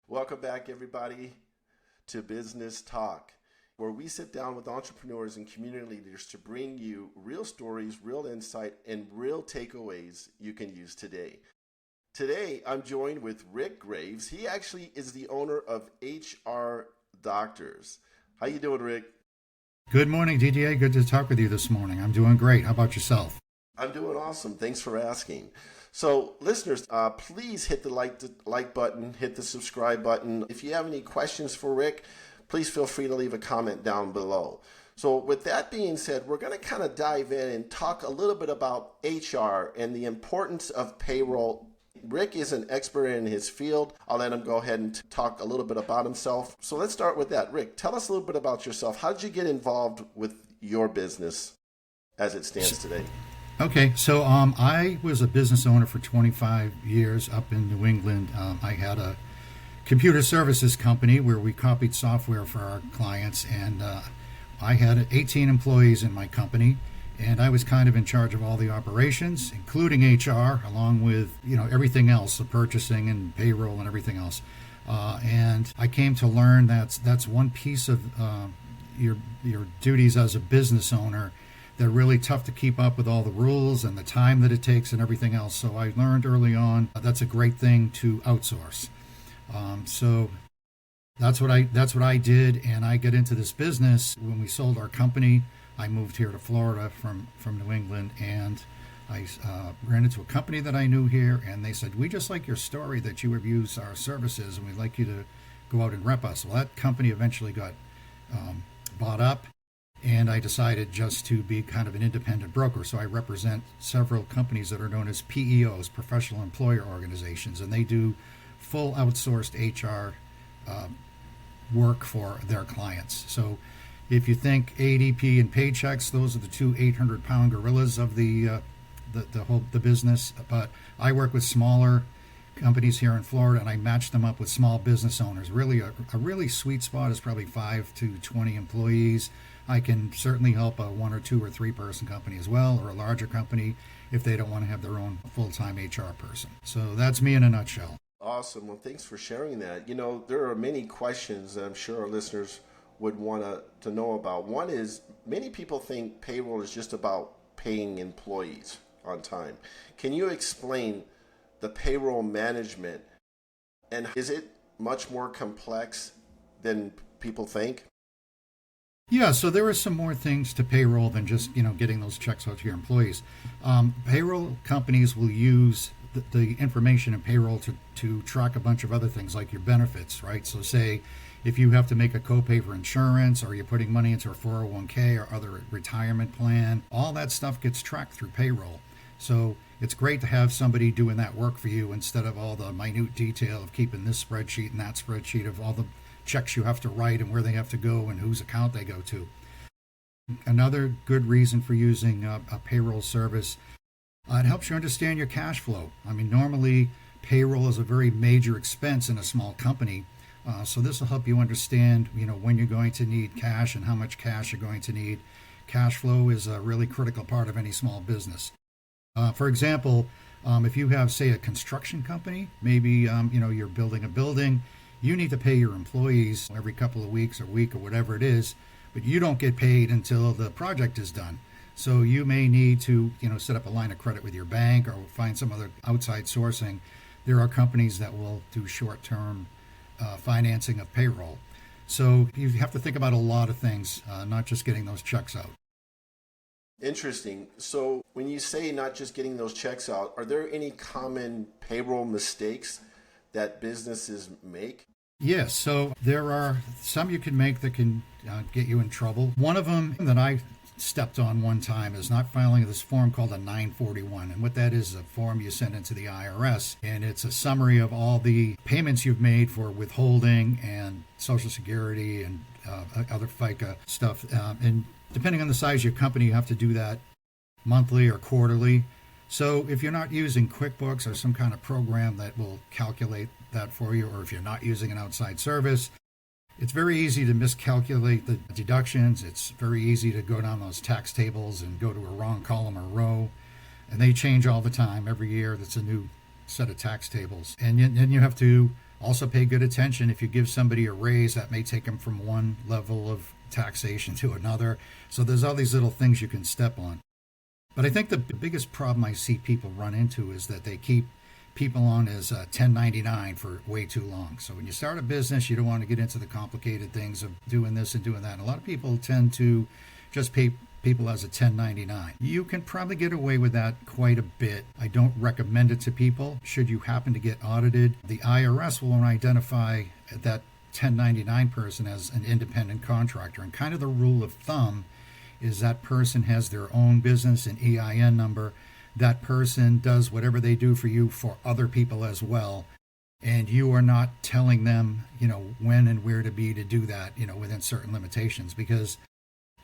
Welcome back, everybody, to Business Talk, where we sit down with entrepreneurs and community leaders to bring you real stories, real insight, and real takeaways you can use today. Today, I'm joined with Rick Graves. He actually is the owner of HR Doctors. How you doing, Rick? Good morning, Didier. Good to talk with you this morning. I'm doing great. How about yourself? I'm doing awesome. Thanks for asking. So, listeners, please hit the like button, hit the subscribe button. If you have any questions for Rick, please feel free to leave a comment down below. So, with that being said, we're going to kind of dive in and talk a little bit about HR and the importance of payroll. Rick is an expert in his field. I'll let him go ahead and talk a little bit about himself. So, let's start with that. Rick, tell us a little bit about yourself. How did you get involved with your business as it stands today? Okay, so I was a business owner for 25 years up in New England. I had a computer services company where we copied software for our clients, and I had 18 employees in my company, and I was kind of in charge of all the operations, including HR, along with everything else, the purchasing and payroll and everything else. And I came to learn that's one piece of your duties as a business owner. They're really tough to keep up with all the rules and the time that it takes and everything else. So I learned early on that's a great thing to outsource. So that's what I did, and I got into this business when we sold our company. I moved here to Florida from New England, and I ran into a company that I knew here, and they said, "We just like your story that you reviews our services, and we'd like you to go out and rep us." Well, that company eventually got bought up. And I decided just to be kind of an independent broker. So I represent several companies that are known as PEOs, professional employer organizations, and they do full outsourced HR work for their clients. So if you think ADP and Paychex, those are the two 800-pound gorillas of the business. But I work with smaller companies here in Florida, and I match them up with small business owners. Really, a really sweet spot is probably 5 to 20 employees. I can certainly help a 1 or 2 or 3 person company as well, or a larger company if they don't want to have their own full-time HR person. So that's me in a nutshell. Awesome. Well, thanks for sharing that. There are many questions that I'm sure our listeners would want to know about. One is, many people think payroll is just about paying employees on time. Can you explain the payroll management, and is it much more complex than people think? Yeah, so there are some more things to payroll than just getting those checks out to your employees. Payroll companies will use the information in payroll to track a bunch of other things like your benefits, right? So say if you have to make a copay for insurance, or you're putting money into a 401k or other retirement plan, all that stuff gets tracked through payroll. So it's great to have somebody doing that work for you instead of all the minute detail of keeping this spreadsheet and that spreadsheet of all the checks you have to write and where they have to go and whose account they go to. Another good reason for using a payroll service, it helps you understand your cash flow. I mean, normally payroll is a very major expense in a small company, so this will help you understand when you're going to need cash and how much cash you're going to need. Cash flow is a really critical part of any small business. For example, if you have, say, a construction company, maybe you're building a building. You need to pay your employees every couple of weeks or week or whatever it is, but you don't get paid until the project is done. So you may need to, set up a line of credit with your bank or find some other outside sourcing. There are companies that will do short-term financing of payroll. So you have to think about a lot of things, not just getting those checks out. Interesting. So when you say not just getting those checks out, are there any common payroll mistakes that businesses make? Yes, so there are some you can make that can get you in trouble. One of them that I stepped on one time is not filing this form called a 941. And what that is a form you send into the IRS, and it's a summary of all the payments you've made for withholding and Social Security and other FICA stuff. And depending on the size of your company, you have to do that monthly or quarterly. So if you're not using QuickBooks or some kind of program that will calculate that for you, or if you're not using an outside service, it's very easy to miscalculate the deductions. It's very easy to go down those tax tables and go to a wrong column or row. And they change all the time. Every year, that's a new set of tax tables. And then you have to Also pay good attention. If you give somebody a raise, that may take them from one level of taxation to another. So there's all these little things you can step on. But I think the biggest problem I see people run into is that they keep people on as 1099 for way too long. So when you start a business, you don't want to get into the complicated things of doing this and doing that. And a lot of people tend to just pay people as a 1099. You can probably get away with that quite a bit. I don't recommend it to people. Should you happen to get audited, the IRS will identify that 1099 person as an independent contractor. And kind of the rule of thumb is that person has their own business and EIN number. That person does whatever they do for you for other people as well. And you are not telling them, when and where to be to do that, within certain limitations, because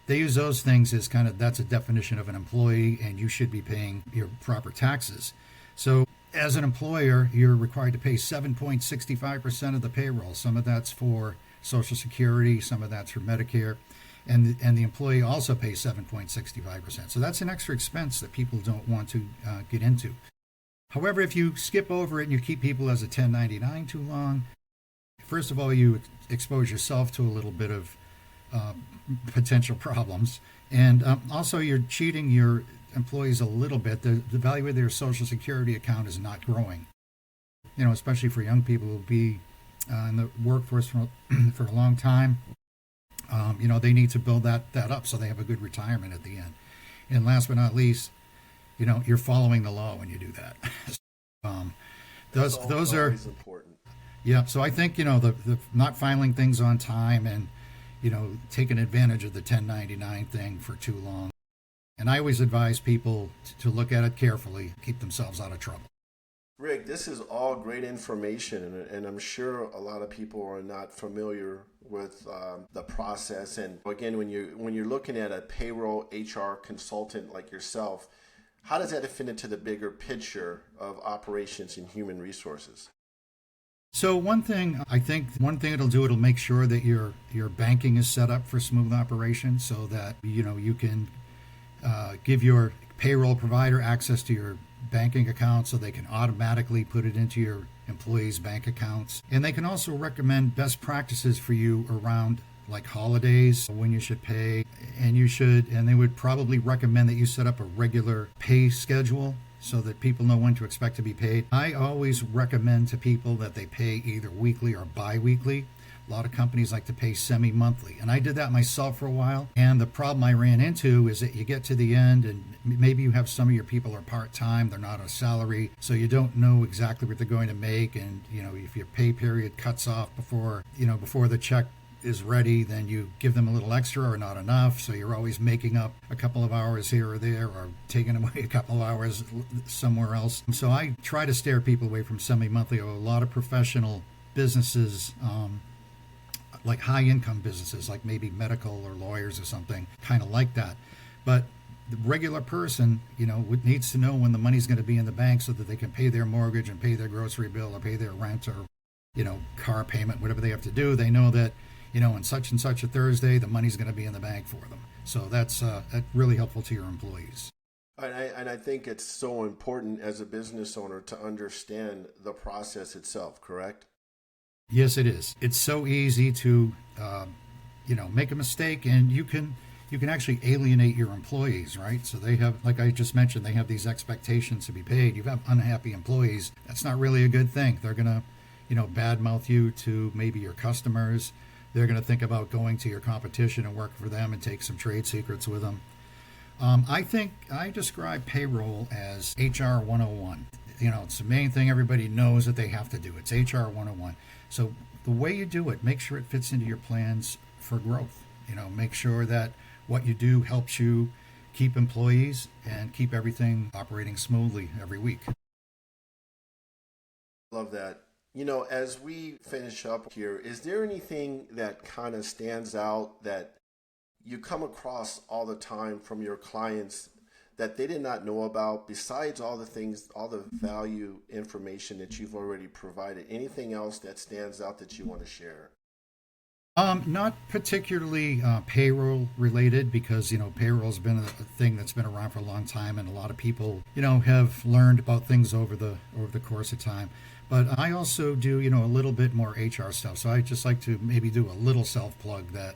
they use those things as that's a definition of an employee, and you should be paying your proper taxes. So as an employer, you're required to pay 7.65% of the payroll. Some of that's for Social Security, some of that's for Medicare. And the employee also pays 7.65%. So that's an extra expense that people don't want to get into. However, if you skip over it and you keep people as a 1099 too long, first of all, you expose yourself to a little bit of potential problems. And also, you're cheating your employees a little bit. The value of their Social Security account is not growing. Especially for young people who will be in the workforce for a long time. They need to build that up so they have a good retirement at the end. And last but not least, you're following the law when you do that. Those are important. Yeah. So I think, the not filing things on time and, taking advantage of the 1099 thing for too long. And I always advise people to look at it carefully, keep themselves out of trouble. Rick, this is all great information, and I'm sure a lot of people are not familiar with the process. And again, when you're looking at a payroll HR consultant like yourself, how does that fit into the bigger picture of operations and human resources? So one thing it'll do, it'll make sure that your banking is set up for smooth operation, so that you can give your payroll provider access to your banking account, so they can automatically put it into your employees' bank accounts. And they can also recommend best practices for you around like holidays, when you should pay, and they would probably recommend that you set up a regular pay schedule so that people know when to expect to be paid. I always recommend to people that they pay either weekly or bi-weekly. A lot of companies like to pay semi-monthly, and I did that myself for a while. And the problem I ran into is that you get to the end, and maybe you have some of your people are part-time, they're not on salary, so you don't know exactly what they're going to make. And if your pay period cuts off before the check is ready, then you give them a little extra or not enough. So you're always making up a couple of hours here or there, or taking away a couple of hours somewhere else. So I try to steer people away from semi-monthly. A lot of professional businesses, like high-income businesses, like maybe medical or lawyers or something, kind of like that. But the regular person, needs to know when the money's going to be in the bank so that they can pay their mortgage and pay their grocery bill or pay their rent or, car payment, whatever they have to do. They know that, on such and such a Thursday, the money's going to be in the bank for them. So that's really helpful to your employees. And I think it's so important as a business owner to understand the process itself, correct? Yes, it is. It's so easy to, make a mistake, and you can actually alienate your employees, right? So they have, like I just mentioned, they have these expectations to be paid. You have unhappy employees. That's not really a good thing. They're going to, badmouth you to maybe your customers. They're going to think about going to your competition and work for them and take some trade secrets with them. I think I describe payroll as HR 101. It's the main thing everybody knows that they have to do. It's HR 101. So the way you do it, make sure it fits into your plans for growth. Make sure that what you do helps you keep employees and keep everything operating smoothly every week. Love that. As we finish up here, is there anything that kind of stands out that you come across all the time from your clients that they did not know about, besides all the things, all the value information that you've already provided? Anything else that stands out that you want to share? Not particularly payroll related, because payroll's been a thing that's been around for a long time, and a lot of people have learned about things over the course of time. But I also do, a little bit more HR stuff. So I just like to maybe do a little self plug that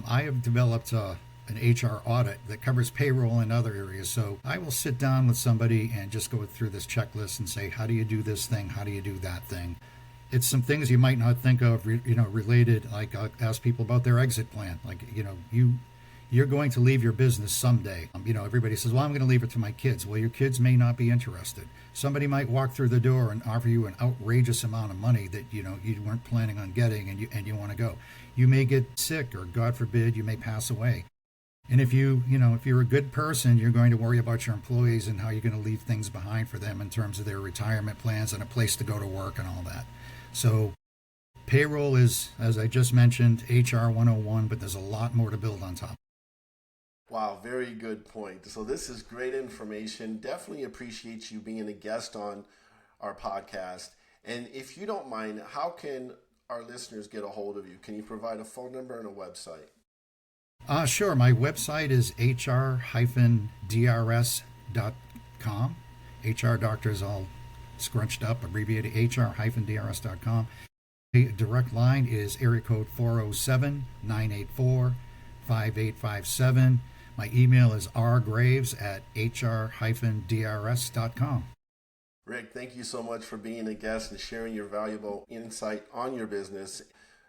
I have developed an HR audit that covers payroll and other areas. So I will sit down with somebody and just go through this checklist and say, how do you do this thing? How do you do that thing? It's some things you might not think of, related. Like I'll ask people about their exit plan. Like, you're going to leave your business someday. Everybody says, well, I'm going to leave it to my kids. Well, your kids may not be interested. Somebody might walk through the door and offer you an outrageous amount of money that, you weren't planning on getting, and you want to go. You may get sick, or God forbid, you may pass away. And if if you're a good person, you're going to worry about your employees and how you're going to leave things behind for them in terms of their retirement plans and a place to go to work and all that. So payroll is, as I just mentioned, HR 101, but there's a lot more to build on top. Wow, very good point. So this is great information. Definitely appreciate you being a guest on our podcast. And if you don't mind, how can our listeners get a hold of you? Can you provide a phone number and a website? Sure. My website is hr-drs.com. HR doctor is all scrunched up, abbreviated, hr-drs.com. The direct line is area code 407-984-5857. My email is rgraves@hr-drs.com. Rick, thank you so much for being a guest and sharing your valuable insight on your business.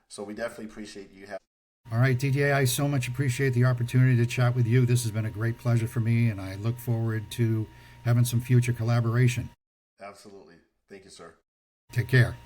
So we definitely appreciate you having. All right, Didier, I so much appreciate the opportunity to chat with you. This has been a great pleasure for me, and I look forward to having some future collaboration. Absolutely. Thank you, sir. Take care.